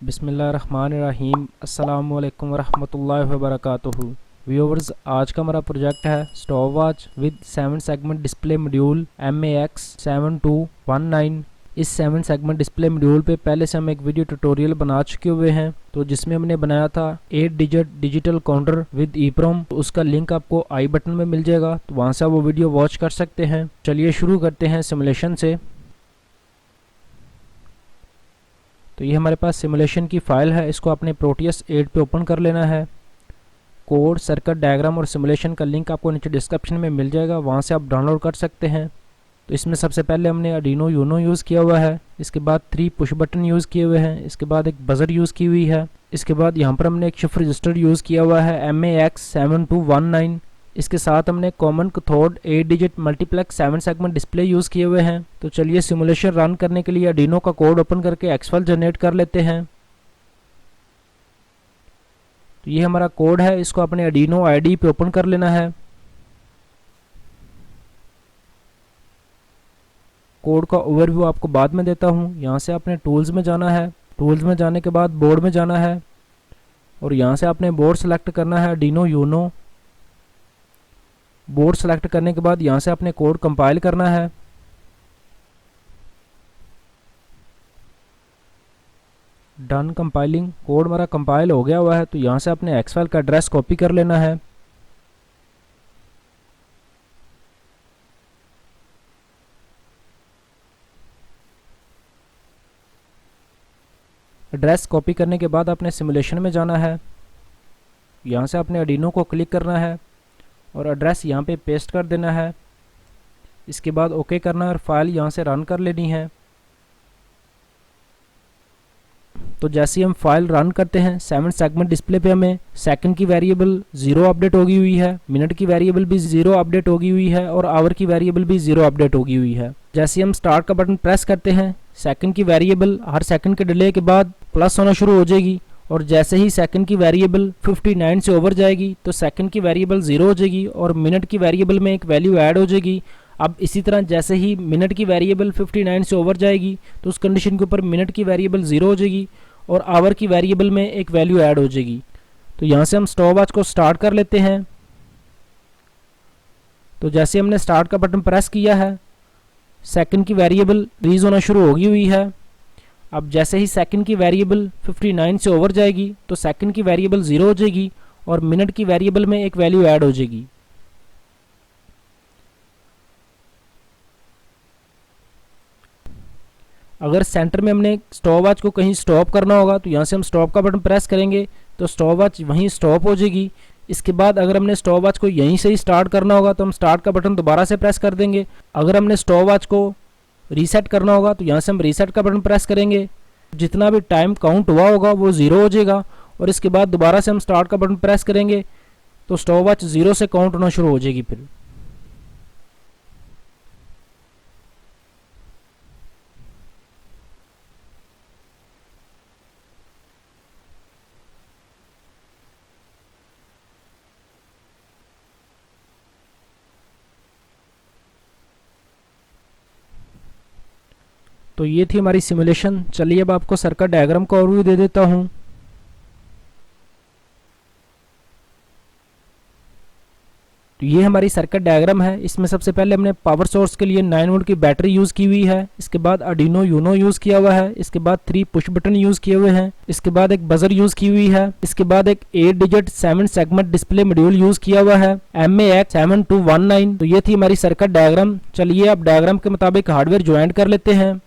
बिस्मिल्लाहिर्रहमानिर्रहीम। अस्सलामुअलैकुम वरहमतुल्लाहि वबरकातुहू। व्यूअर्स, आज का हमारा प्रोजेक्ट है stop watch with 7 segment display module MAX7219। इस 7 सेगमेंट डिस्प्ले मॉड्यूल पे पहले से हम एक वीडियो ट्यूटोरियल बना चुके हुए हैं, तो जिसमें हमने बनाया था 8 digit digital counter with EEPROM। तो उसका लिंक आपको आई बटन में मिल जाएगा, तो वहाँ से आप वो वीडियो वॉच कर सकते हैं। चलिए शुरू करते हैं सिमुलेशन से। तो ये हमारे पास सिमुलेशन की फ़ाइल है, इसको आपने प्रोटियस 8 पे ओपन कर लेना है। कोड, सर्किट डायग्राम और सिमुलेशन का लिंक आपको नीचे डिस्क्रिप्शन में मिल जाएगा, वहाँ से आप डाउनलोड कर सकते हैं। तो इसमें सबसे पहले हमने आर्डिनो यूनो यूज़ किया हुआ है, इसके बाद 3 पुश बटन यूज़ किए हुए हैं, इसके बाद एक बजर यूज़ की हुई है, इसके बाद यहाँ पर हमने एक शिफ्ट रजिस्टर यूज़ किया हुआ है MAX7219। इसके साथ हमने common cathode 8 digit multiplex 7 segment display use किए हुए हैं। तो चलिए सिमुलेशन रन करने के लिए आर्डिनो का कोड ओपन करके एक्सफाइल जनरेट कर लेते हैं। तो ये हमारा कोड है, इसको अपने आर्डिनो आईडी पे ओपन कर लेना है। कोड का ओवरव्यू आपको बाद में देता हूँ। यहाँ से आपने टूल्स में जाना है, टूल्स में जाने के बाद बोर्ड में जाना है और यहाँ से आपने बोर्ड सेलेक्ट करना है आर्डिनो यूनो। बोर्ड सेलेक्ट करने के बाद यहाँ से आपने कोड कंपाइल करना है। Done compiling. कोड हमारा कंपाइल हो गया हुआ है, तो यहाँ से आपने एक्सफाइल का एड्रेस कॉपी कर लेना है। एड्रेस कॉपी करने के बाद आपने सिमुलेशन में जाना है, यहाँ से आपने आर्डिनो को क्लिक करना है और एड्रेस यहाँ पे पेस्ट कर देना है। इसके बाद ओके करना है और फाइल यहाँ से रन कर लेनी है। तो जैसे ही हम फाइल रन करते हैं, 7 सेगमेंट डिस्प्ले पे हमें सेकंड की वेरिएबल 0 अपडेट होगी हुई है, मिनट की वेरिएबल भी 0 अपडेट होगी हुई है और आवर की वेरिएबल भी 0 अपडेट होगी हुई है। जैसे ही हम स्टार्ट का बटन प्रेस करते हैं, सेकंड की वेरिएबल हर सेकंड के डिले के बाद प्लस होना शुरू हो जाएगी और जैसे ही सेकंड की वेरिएबल 59 से ओवर जाएगी तो सेकंड की वेरिएबल 0 हो जाएगी और मिनट की वेरिएबल में एक वैल्यू ऐड हो जाएगी। अब इसी तरह जैसे ही मिनट की वेरिएबल 59 से ओवर जाएगी तो उस कंडीशन के ऊपर मिनट की वेरिएबल 0 हो जाएगी और आवर की वेरिएबल में एक वैल्यू ऐड हो जाएगी। तो यहाँ से हम स्टॉप वॉच को स्टार्ट कर लेते हैं। तो जैसे हमने स्टार्ट का बटन प्रेस किया है, सेकंड की वेरिएबल रीज होना शुरू होगी हुई है। अब जैसे ही सेकंड की वेरिएबल 59 से ओवर जाएगी तो सेकंड की वेरिएबल 0 हो जाएगी और मिनट की वेरिएबल में एक वैल्यू ऐड हो जाएगी। अगर सेंटर में हमने स्टॉप वॉच को कहीं स्टॉप करना होगा तो यहाँ से हम स्टॉप का बटन प्रेस करेंगे तो स्टॉप वॉच वहीं स्टॉप हो जाएगी। इसके बाद अगर हमने स्टॉप वॉच को यहीं से ही स्टार्ट करना होगा तो हम स्टार्ट का बटन दोबारा से प्रेस कर देंगे। अगर हमने स्टॉप वॉच को रीसेट करना होगा तो यहाँ से हम रीसेट का बटन प्रेस करेंगे। जितना भी टाइम काउंट हुआ होगा वो 0 हो जाएगा और इसके बाद दोबारा से हम स्टार्ट का बटन प्रेस करेंगे तो स्टॉप वॉच 0 से काउंट होना शुरू हो जाएगी फिर। तो ये थी हमारी सिमुलेशन। चलिए अब आपको सर्किट डायग्राम का ओवरव्यू दे देता हूँ। तो ये हमारी सर्किट डायग्राम है। इसमें सबसे पहले हमने पावर सोर्स के लिए 9 वोल्ट की बैटरी यूज़ की हुई है, इसके बाद आर्डिनो यूनो यूज़ किया हुआ है, इसके बाद 3 पुश बटन यूज़ किए हुए हैं, इसके बाद एक बजर यूज़ की हुई है, इसके बाद एक 8 digit 7 segment display module use किया हुआ है MAX7219। तो ये थी हमारी सर्किट डायग्राम। चलिए अब डायग्राम के मुताबिक हार्डवेयर ज्वाइन कर लेते हैं।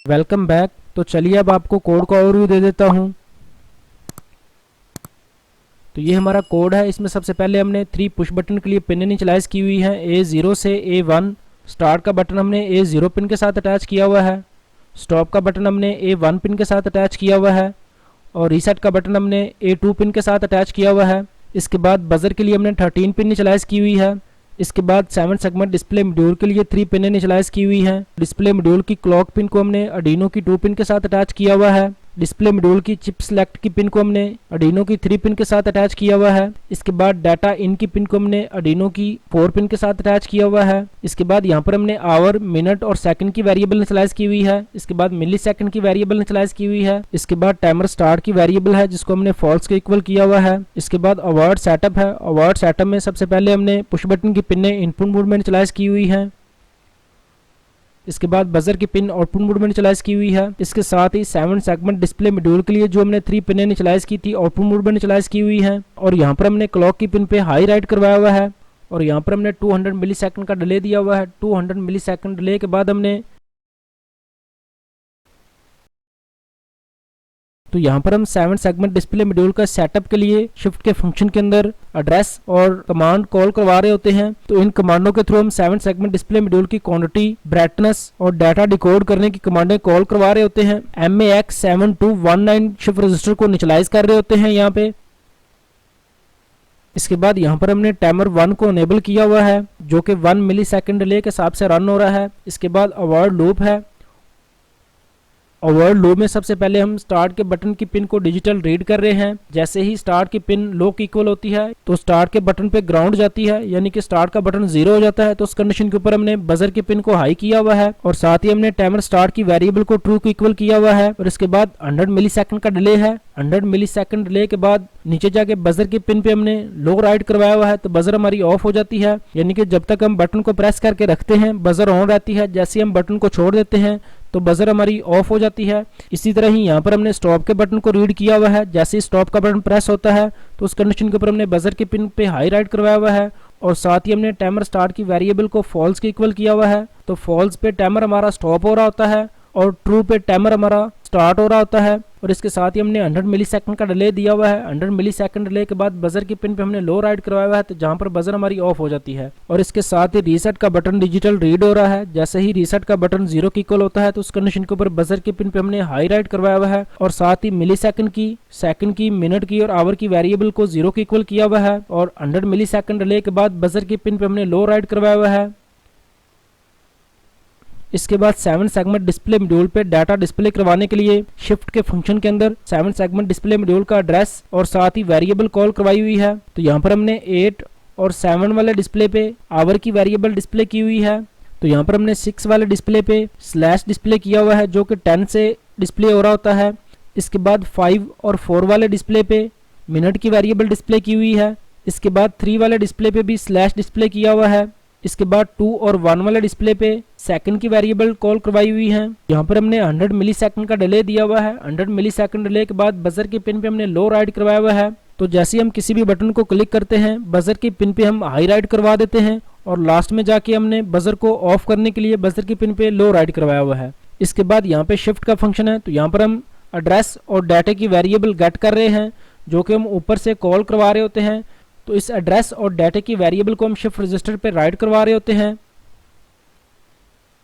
Welcome back. तो चलिए अब आपको कोड का ओवरव्यू दे देता हूँ। तो ये हमारा कोड है। इसमें सबसे पहले हमने 3 पुश बटन के लिए पिन इनिशियलाइज की हुई है। A0 से A1। स्टार्ट का बटन हमने A0 पिन के साथ अटैच किया हुआ है। स्टॉप का बटन हमने A1 पिन के साथ अटैच किया हुआ है और रीसेट का बटन हमने A2 पिन के साथ अटैच किया हुआ है। इसके बाद बजर के लिए हमने 13 पिन इनिशियलाइज की हुई है। इसके बाद 7 सेगमेंट डिस्प्ले मॉड्यूल के लिए 3 पिन इनिशियलाइज की हुई है। डिस्प्ले मॉड्यूल की क्लॉक पिन को हमने आर्डिनो की 2 पिन के साथ अटैच किया हुआ है। डिस्प्ले मॉड्यूल की चिप सेलेक्ट की पिन को हमने आर्डिनो की 3 पिन के साथ अटैच किया हुआ है। इसके बाद डाटा इन की पिन को हमने आर्डिनो की 4 पिन के साथ अटैच किया हुआ है। इसके बाद यहाँ पर हमने आवर, मिनट और सेकंड की वेरिएबल इनिशियलाइज की हुई है। इसके बाद मिली सेकंड की वेरिएबल इनिशियलाइज की हुई है। इसके बाद टाइमर स्टार्ट की वेरिएबल है जिसको हमने फॉल्स के इक्वल किया हुआ है। इसके बाद अवार्ड सेटअप है। अवार्ड सेटअप में सबसे पहले हमने पुश बटन की पिन इनपुट मोड में इनिशियलाइज की हुई है। इसके बाद बजर की पिन आउटपुट मोड में इनिशियलाइज की हुई है। इसके साथ ही 7 सेगमेंट डिस्प्ले मॉड्यूल के लिए जो हमने 3 पिन इनिशियलाइज की थी आउटपुट मोड में इनिशियलाइज की हुई है। और यहाँ पर हमने क्लॉक की पिन पे हाई राइट करवाया हुआ है और यहाँ पर हमने 200 मिली सेकंड का डिले दिया हुआ है। 200 मिली सेकंड डिले के बाद हमने तो यहाँ पर हम 7 सेगमेंट डिस्प्ले मॉड्यूल का सेटअप के लिए शिफ्ट के फंक्शन के अंदर एड्रेस और कमांड कॉल करवा रहे होते हैं। तो इन कमांडों के थ्रू हम 7 सेगमेंट डिस्प्ले मॉड्यूल की क्वांटिटी, ब्राइटनेस और डाटा डिकोड करने की कमांडें कॉल करवा रहे होते हैं। MAX7219 शिफ्ट रजिस्टर को इनिशियलाइज कर रहे होते हैं यहाँ पे। इसके बाद यहाँ पर हमने टाइमर 1 को इनेबल किया हुआ है जो कि 1 मिली सेकंड डिले के हिसाब से रन हो रहा है। इसके बाद अवार्ड लूप है। अवार्ड लूप में सबसे पहले हम स्टार्ट के बटन की पिन को डिजिटल रीड कर रहे हैं। जैसे ही स्टार्ट की पिन लो की इक्वल होती है तो स्टार्ट के बटन पे ग्राउंड जाती है, यानी कि स्टार्ट का बटन 0 हो जाता है। तो उस कंडीशन के ऊपर हमने बजर की पिन को हाई किया हुआ है और साथ ही हमने टाइमर स्टार्ट की वेरिएबल को ट्रू को इक्वल किया हुआ है। और इसके बाद 100 मिली सेकंड का डिले है। 100 मिली सेकंड डिले के बाद नीचे जाके बजर की पिन पे हमने लो राइट करवाया हुआ है तो बजर हमारी ऑफ हो जाती है, यानी कि जब तक हम बटन को प्रेस करके रखते हैं बजर ऑन रहती है। जैसे हम बटन को छोड़ देते हैं तो बजर हमारी ऑफ हो जाती है। इसी तरह ही यहाँ पर हमने स्टॉप के बटन को रीड किया हुआ है। जैसे ही स्टॉप का बटन प्रेस होता है तो उस कंडीशन के ऊपर हमने बजर की पिन पे हाई राइट करवाया हुआ है और साथ ही हमने टाइमर स्टार्ट की वेरिएबल को फॉल्स के इक्वल किया हुआ है। तो फॉल्स पे टाइमर हमारा स्टॉप हो रहा होता है और ट्रू पे टाइमर हमारा स्टार्ट हो रहा होता है। और इसके साथ ही हमने 100 मिली सेकंड का डिले दिया हुआ है। 100 मिली सेकंड डिले के बाद बजर की पिन पे हमने लो राइट करवाया हुआ है तो जहां पर बजर हमारी ऑफ हो जाती है। और इसके साथ ही रीसेट का बटन डिजिटल रीड हो रहा है। जैसे ही रीसेट का बटन 0 के इक्वल होता है तो उस कंडीशन के ऊपर बजर की पिन पे हमने हाई राइट करवाया हुआ है और साथ ही मिली सेकंड की, मिनट की और आवर की वेरिएबल को 0 के इक्वल किया हुआ है। और 100 मिली सेकंड डिले के बाद बजर की पिन पे हमने लो राइट करवाया हुआ है। इसके बाद 7 सेगमेंट डिस्प्ले मॉड्यूल पे डाटा डिस्प्ले करवाने के लिए शिफ्ट के फंक्शन के अंदर 7 सेगमेंट डिस्प्ले मॉड्यूल का एड्रेस और साथ ही वेरिएबल कॉल करवाई हुई है। तो यहाँ पर हमने 8 और 7 वाले डिस्प्ले पे आवर की वेरिएबल डिस्प्ले की हुई है। तो यहाँ पर हमने 6 वाले डिस्प्ले पे स्लैश डिस्प्ले किया हुआ है जो कि 10 से डिस्प्ले हो रहा होता है। इसके बाद 5 और 4 वाले डिस्प्ले पे मिनट की वेरिएबल डिस्प्ले की हुई है। इसके बाद 3 वाले डिस्प्ले पे भी स्लैश डिस्प्ले किया हुआ है। इसके बाद 2 और 1 वाले डिस्प्ले पे सेकंड की वेरिएबल कॉल करवाई हुई है। यहाँ पर हमने 100 मिली सेकंड का डिले दिया हुआ है। 100 मिली सेकंड डिले के बाद बजर की पिन पे हमने लो राइट करवाया हुआ है। तो जैसे हम किसी भी बटन को क्लिक करते हैं बजर की पिन पे हम हाई राइट करवा देते हैं और लास्ट में जाके हमने बजर को ऑफ करने के लिए बजर की पिन पे लो राइट करवाया हुआ है। इसके बाद यहाँ पे शिफ्ट का फंक्शन है। तो यहाँ पर हम एड्रेस और डाटा की वेरिएबल गेट कर रहे हैं जो कि हम ऊपर से कॉल करवा रहे होते हैं। तो इस एड्रेस और डाटा की वेरिएबल को हम शिफ्ट रजिस्टर पे राइट करवा रहे होते हैं।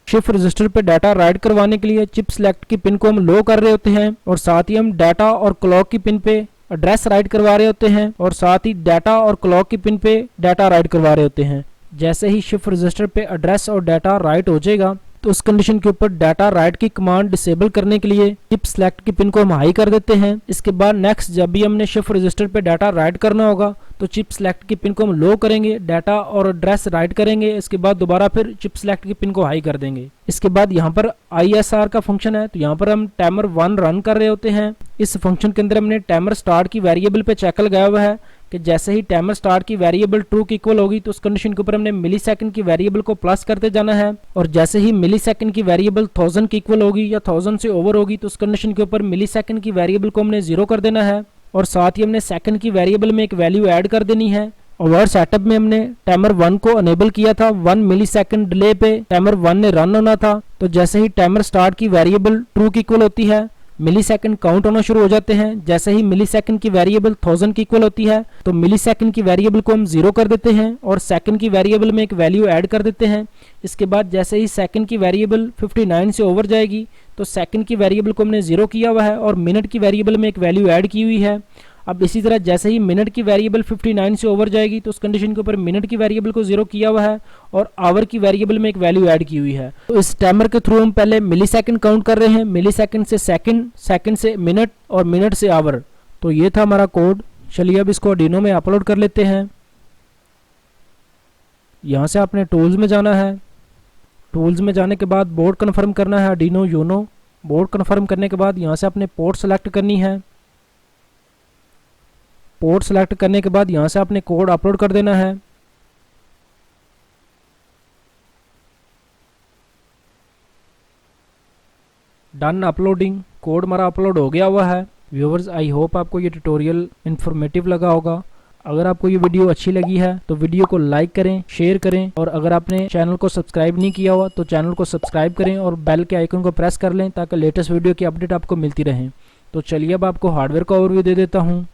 शिफ्ट रजिस्टर पे डाटा राइट करवाने के लिए चिप सेलेक्ट की पिन को हम लो कर रहे होते हैं और साथ ही हम डाटा और क्लॉक की पिन पे एड्रेस राइट करवा रहे होते हैं और साथ ही डाटा और क्लॉक की पिन पे डाटा राइट करवा रहे होते हैं। जैसे ही शिफ्ट रजिस्टर पे एड्रेस और डाटा राइट हो जाएगा तो उस कंडीशन के ऊपर डाटा राइट की कमांड डिसेबल करने के लिए चिप सेलेक्ट की पिन को हम हाई कर देते हैं। इसके बाद नेक्स्ट जब भी हमने शिफ्ट रजिस्टर पे डाटा राइट करना होगा तो चिप सेलेक्ट की पिन को हम लो करेंगे, डाटा और एड्रेस राइट करेंगे। इसके बाद दोबारा फिर चिप सेलेक्ट की पिन को हाई कर देंगे। इसके बाद यहाँ पर ISR का फंक्शन है। तो यहाँ पर हम टाइमर 1 रन कर रहे होते हैं। इस फंक्शन के अंदर हमने टाइमर स्टार्ट की वेरिएबल पे चेक लगाया हुआ है कि जैसे ही टाइमर स्टार्ट की वेरिएबल ट्रू की इक्वल होगी तो उस कंडीशन के ऊपर हमने मिली सेकंड की वेरिएबल को प्लस करते जाना है और जैसे ही मिली सेकंड की वेरिएबल 1000 की इक्वल होगी या 1000 से ओवर होगी तो उस कंडीशन के ऊपर मिली सेकंड की वेरिएबल को हमने 0 कर देना है और साथ ही हमने सेकंड की वेरिएबल में एक वैल्यू ऐड कर देनी है। ओवर सेटअप में हमने टाइमर 1 को अनेबल किया था, 1 मिलीसेकंड डिले पे टाइमर 1 ने रन होना था। तो जैसे ही टाइमर स्टार्ट की वेरिएबल ट्रू की इक्वल होती है, मिलीसेकंड काउंट होना शुरू हो जाते हैं। जैसे ही मिलीसेकंड की वेरिएबल 1000 की इक्वल होती है तो मिलीसेकंड की वेरिएबल को हम 0 कर देते हैं और सेकंड की वेरिएबल में एक वैल्यू ऐड कर देते हैं। इसके बाद जैसे ही सेकंड की वेरिएबल 59 से ओवर जाएगी तो सेकंड की वेरिएबल को हमने 0 किया हुआ है और मिनट की वेरिएबल में एक वैल्यू ऐड की हुई है। अब इसी तरह जैसे ही मिनट की वेरिएबल 59 से ओवर जाएगी तो उस कंडीशन के ऊपर मिनट की वेरिएबल को 0 किया हुआ है और आवर की वेरिएबल में एक वैल्यू ऐड की हुई है। तो इस टाइमर के थ्रू हम पहले मिलीसेकंड काउंट कर रहे हैं, मिलीसेकंड से सेकंड, सेकंड से मिनट और मिनट से आवर। तो ये था हमारा कोड। चलिए अब इसको आर्डिनो में अपलोड कर लेते हैं। यहाँ से आपने टूल्स में जाना है। टूल्स में जाने के बाद बोर्ड कन्फर्म करना है, आर्डिनो यूनो। बोर्ड कन्फर्म करने के बाद यहाँ से आपने पोर्ट सेलेक्ट करनी है। पोर्ट सेलेक्ट करने के बाद यहाँ से आपने कोड अपलोड कर देना है। Done uploading. कोड हमारा अपलोड हो गया हुआ है। व्यूअर्स, आई होप आपको ये ट्यूटोरियल इन्फॉर्मेटिव लगा होगा। अगर आपको ये वीडियो अच्छी लगी है तो वीडियो को लाइक करें, शेयर करें और अगर आपने चैनल को सब्सक्राइब नहीं किया हुआ तो चैनल को सब्सक्राइब करें और बेल के आइकन को प्रेस कर लें ताकि लेटेस्ट वीडियो की अपडेट आपको मिलती रहे। तो चलिए अब आपको हार्डवेयर का ओवरव्यू दे देता हूँ।